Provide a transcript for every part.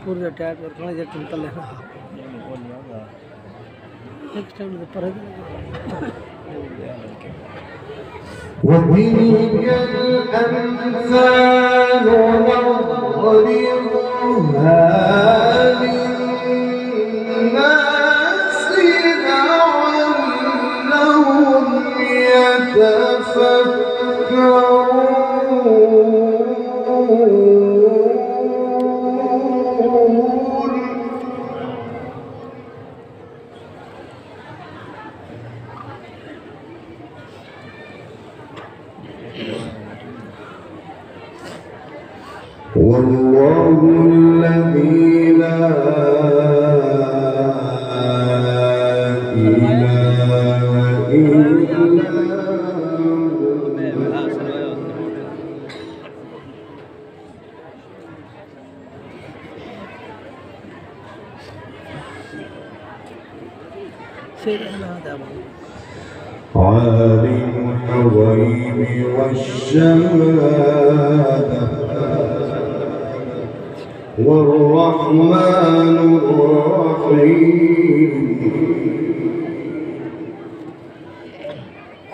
पूरे टायर पर कौन जब तुम तले ना एक टाइम में पर وتلك الأمثال نضربها للناس لعلهم يتفكرون والله الذي لا إله إلا عالم الغيب والشهادة والرحمن الرحيم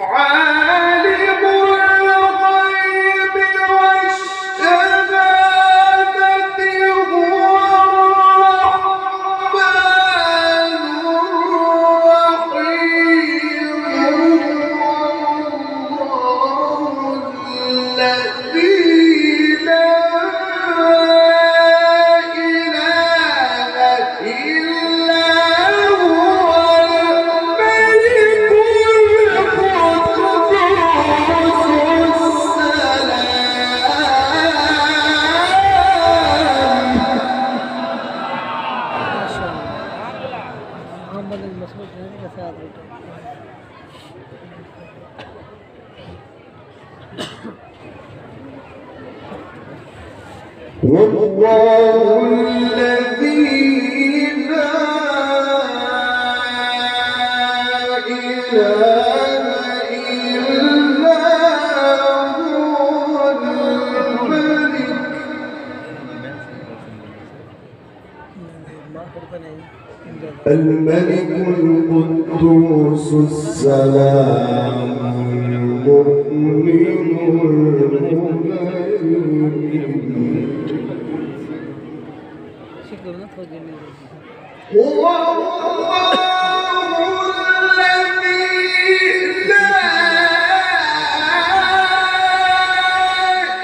عالم الغيب والشهادة هو الرحمن الرحيم الذي والله الذي لا إله إلا هو الملك القدوس السلام المؤمن هو الله الذي لا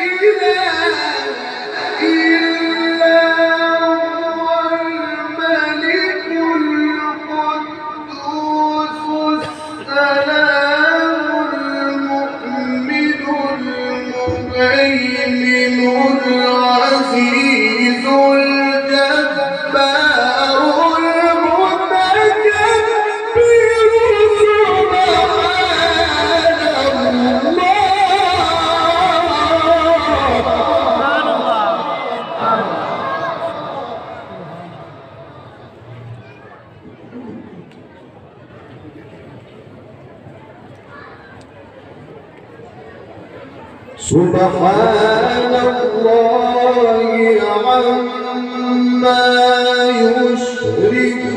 إله إلا هو الملك القدوس السلام المؤمن المهيمن العزيز سبحان الله عما يشركون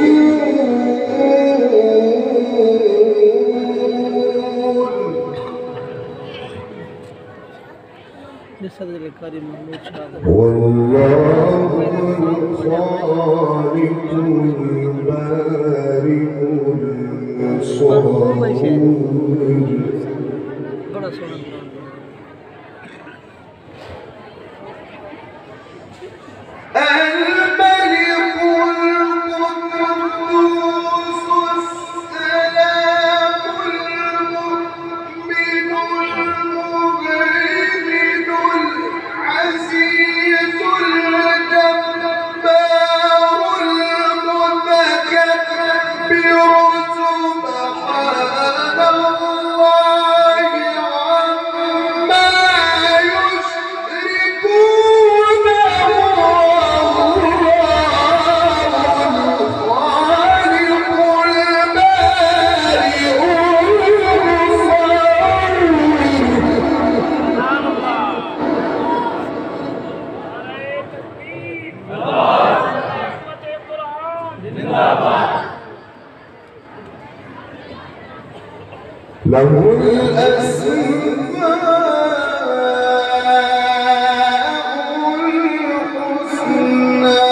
والله الخالق البارئ المصور سبحان الله له الأسماء الحسنى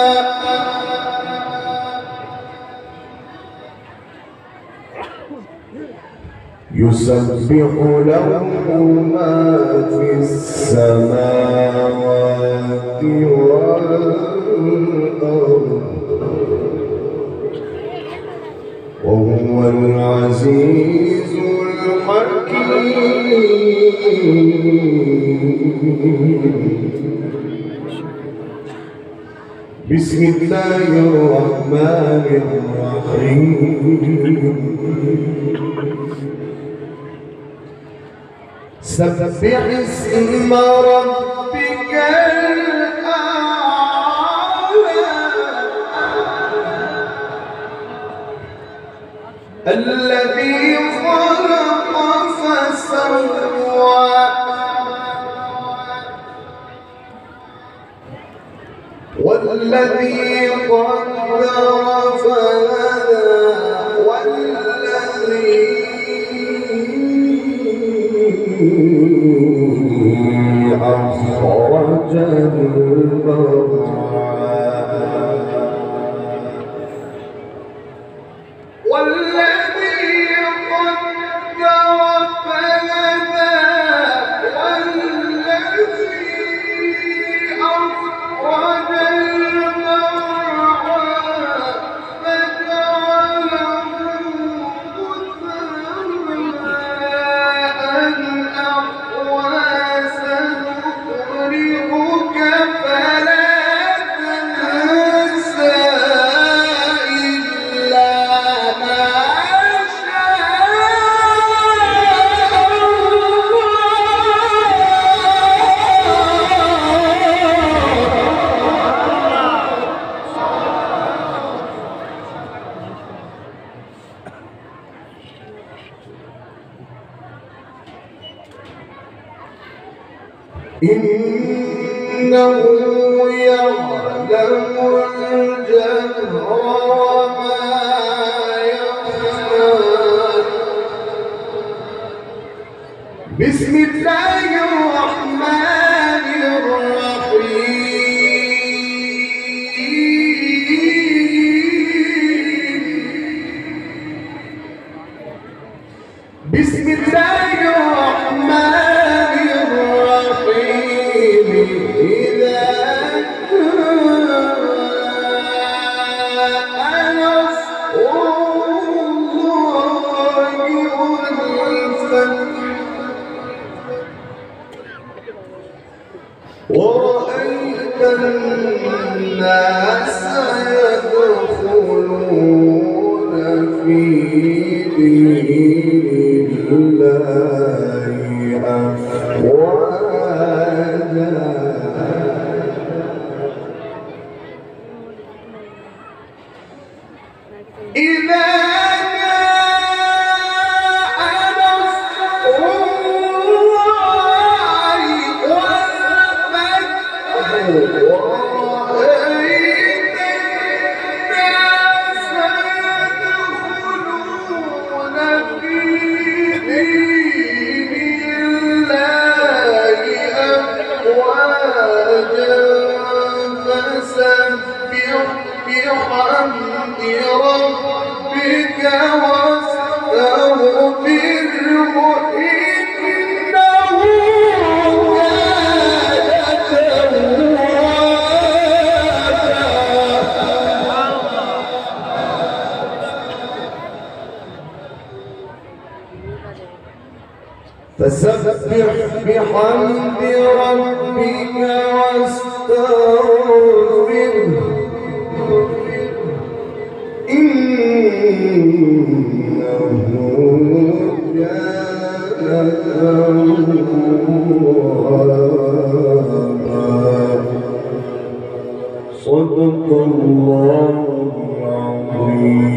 يسبح له ما في السماوات والأرض وهو العزيز الحكيم. بسم الله الرحمن الرحيم. سبح اسم ربك الأعلى الذي خلق فسوى والذي قدر فهدى والذي أخرج المرعى والذي قدر فهدى والذي أخرج المرعى فجعله غثاء أحوى سنقرئك فلا تنسى إلا ما إنه يعلم الجهر وما يخفى. بسم الله الرحمن الرحيم. بسم الله الرحمن الرحيم. إذا جاء نصر الله والفتح ورأيت الناس يدخلون في دين الله أفواجا. إذا جاء نصر الله والفتح ورأيت الناس يدخلون في دين الله أفواجا فسبح بحمد ربك واستغفره إنه كان توابا. فسبح بحمد ربك واستغفره إنه كان توابا. صدق الله العظيم.